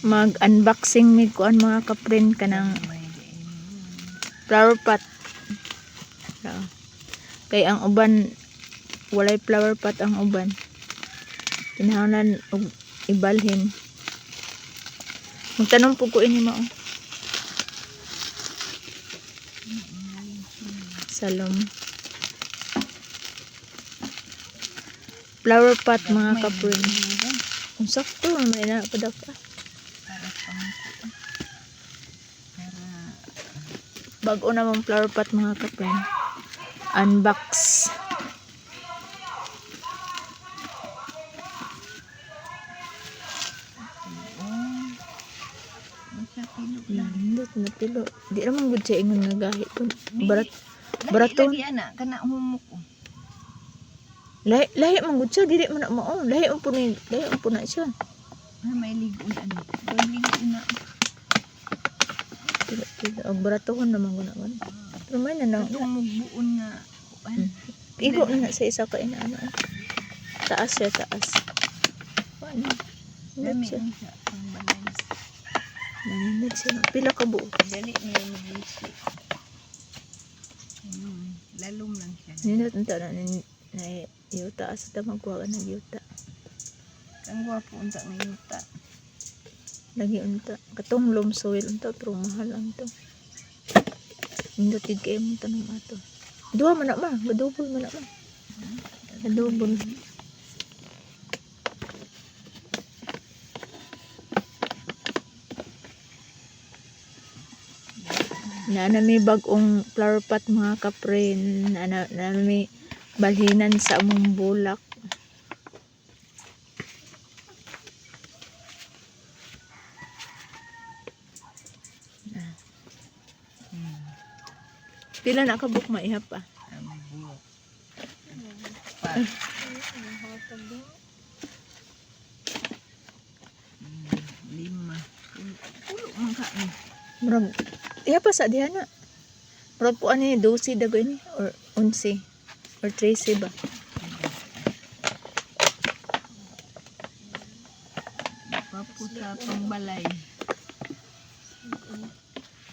Mag-unboxing mig kuan mga kapren kanang flower pot. Kay ang uban walay flower pot ang uban. Kinahanglan og ibalhin. Magtanong po ko ini mao. Salom. Flower pot mga kapren. Kung sakto may na padaka. Bago na mong flower pot mga kapren. Unbox. Landot na pilo. Di naman gud siya ingon nga gahi kun. Baraton. Lagi anak kana humuk. Lahi man gud siya dili man na mao. Lahi man po na siya. May ligon ano. Ligon na. Tidak og baratohon naman guna man. Pero may na nang tumubuon nga kuan. Igo na sa isa ka inaano. Taas siya taas. Ano? Dami siya pang balance. Nanginag siya. Pila ka buo. Dali niya mag-isi. Lalom lang siya. Nindot unta na yuta asa ta magkuha ka ng yuta. Kang gwapo unta ng yuta. Lagi unta. Katong loam soil unta pero mahal ang to. Nindot gid kay mo tanong ato. Duha man na ma, gadubol man na ma. Gadubol. Na may bagong flower pot mga kapren. Na may balhinan sa among bulak. Pila na ka buk maihap pa? Lima. Ulo man ka ni. Murag iya pa sa diha na. Murag po ani 12 dagoy ni or 11 or 13 ba? Paputa pangbalay.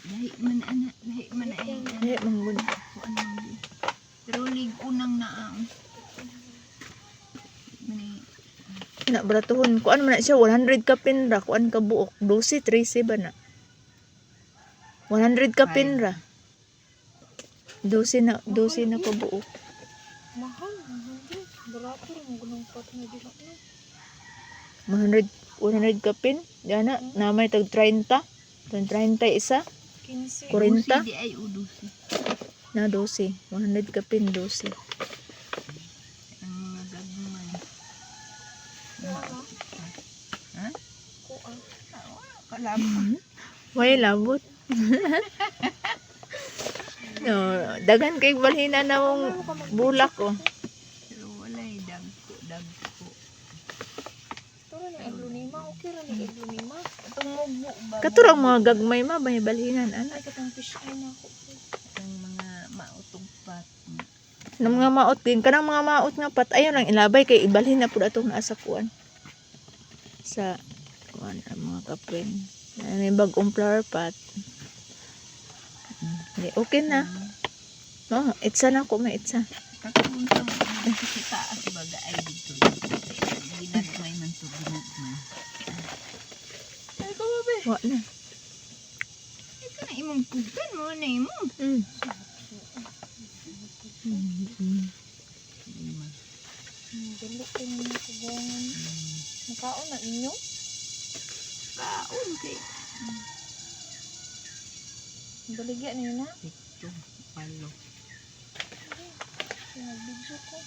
Lahi man anak, lahi man ay. Lahi man gud. Pero lig unang naang. Na baratuhon kuan man na siya 100 ka pinra kuan ka buok 12 13 ba na 100 ka pinra 12 na ka buok Mahal barato ang gunung pot na dila na 100 ka pin dana na may tag 30 isa 15 40 di ay udusi na 12 100 ka pin 12 ang mga gagmay ha kuan kalabot way labot no dagan kay balhina na mong bulak oh pero walay dagko Turo ni aglunima, okay ra ni aglunima. tumubo ba katurang mga gagmay ma may balhinan ana Ay katang fish eye na ako. ang mga mautong pat ng mga maot din kanang mga maot nga pat ayon lang ilabay kay ibalhin na pud atong naa sa kuan sa kuan ang mga kapren may bagong flower pot okay na no itsa na ko may itsa kapunta mo sa taas baga ay dito ginagmay man to ginagmay ay ko ba wa na ito na imong pugan mo na imo lima Dili ko ni kugongan. Nakaon na inyo? kaon kay Baligya niyo na. pito palo Nagbidyo ko.